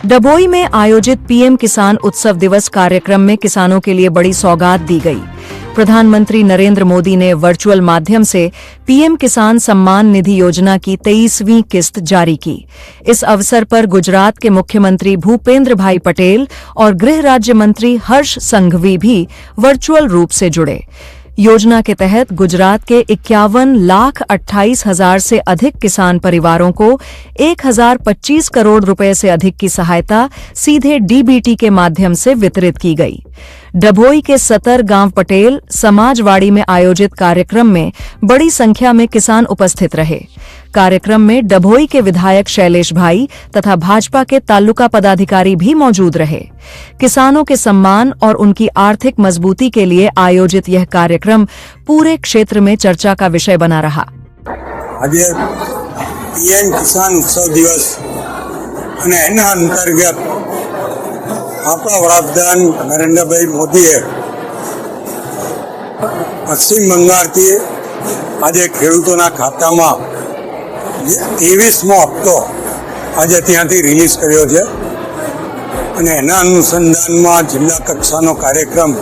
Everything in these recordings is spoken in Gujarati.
डभोई में आयोजित पीएम किसान उत्सव दिवस कार्यक्रम में किसानों के लिए बड़ी सौगात दी गई। प्रधानमंत्री नरेंद्र मोदी ने वर्चुअल माध्यम से पीएम किसान सम्मान निधि योजना की 23वीं किस्त जारी की। इस अवसर पर गुजरात के मुख्यमंत्री भूपेंद्र भाई पटेल और गृह राज्य मंत्री हर्ष संघवी भी वर्चुअल रूप से जुड़े। योजना के तहत गुजरात के 51,28,000 से अधिक किसान परिवारों को 1,025 करोड़ रुपए से अधिक की सहायता सीधे डीबीटी के माध्यम से वितरित की गई। डभोई के सतर गांव पटेल समाजवाड़ी में आयोजित कार्यक्रम में बड़ी संख्या में किसान उपस्थित रहे। कार्यक्रम में डभोई के विधायक शैलेश भाई तथा भाजपा के तालुका पदाधिकारी भी मौजूद रहे। किसानों के सम्मान और उनकी आर्थिक मजबूती के लिए आयोजित यह कार्यक्रम पूरे क्षेत्र में चर्चा का विषय बना रहा। आज पीएम किसान उत्सव दिवस અને એના અંતર્ગત આપણા વડાપ્રધાન નરેન્દ્રભાઈ મોદીએ પશ્ચિમ બંગાળથી આજે ખેડૂતોના ખાતામાં 23મો હપ્તો આજે ત્યાંથી રિલીઝ કર્યો છે અને એના અનુસંધાનમાં જિલ્લા કક્ષાનો કાર્યક્રમ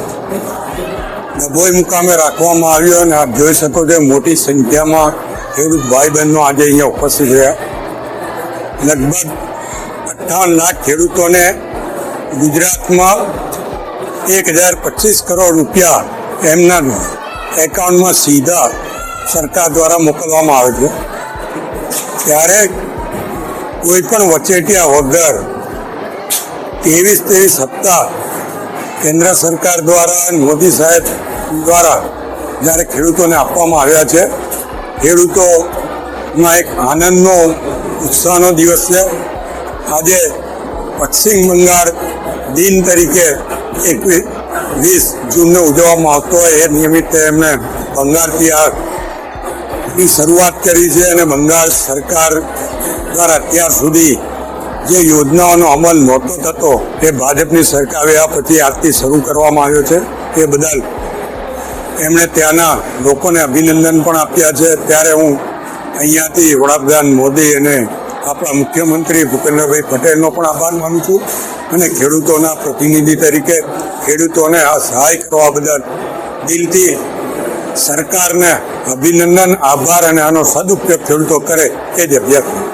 ડભોઈ મુકામે રાખવામાં આવ્યો અને આપ જોઈ શકો છો મોટી સંખ્યામાં ખેડૂત ભાઈ બહેનો આજે અહીંયા ઉપસ્થિત રહ્યા। લગભગ 58 લાખ ખેડૂતોને ગુજરાતમાં 1,025 કરોડ રૂપિયા એમના એકાઉન્ટમાં સીધા સરકાર દ્વારા મોકલવામાં આવે છે। ત્યારે કોઈ પણ વચેટિયા વગર 23 હપ્તા કેન્દ્ર સરકાર દ્વારા મોદી સાહેબ દ્વારા જ્યારે ખેડૂતોને આપવામાં આવ્યા છે, ખેડૂતોમાં એક આનંદનો ઉત્સાહનો દિવસ છે। આજે પશ્ચિમ બંગાળ દિન તરીકે 21 જૂનને ઉજવવામાં આવતો હોય એ નિમિત્તે એમણે બંગાળથી આની શરૂઆત કરી છે અને બંગાળ સરકાર દ્વારા અત્યાર સુધી જે યોજનાઓનો અમલ નહોતો થતો એ ભાજપની સરકારે આ પછી આજથી શરૂ કરવામાં આવ્યો છે। એ બદલ એમણે ત્યાંના લોકોને અભિનંદન પણ આપ્યા છે। ત્યારે હું અહીંયાથી વડાપ્રધાન મોદી અને આપણા મુખ્યમંત્રી ભૂપેન્દ્રભાઈ પટેલનો પણ આભાર માનું છું અને ખેડૂતોના પ્રતિનિધિ તરીકે ખેડૂતોને આ સહાય કરવા બદલ દિલથી સરકારને અભિનંદન, આભાર અને આનો સદુપયોગ ખેડૂતો કરે એ જ અભ્યર્થના।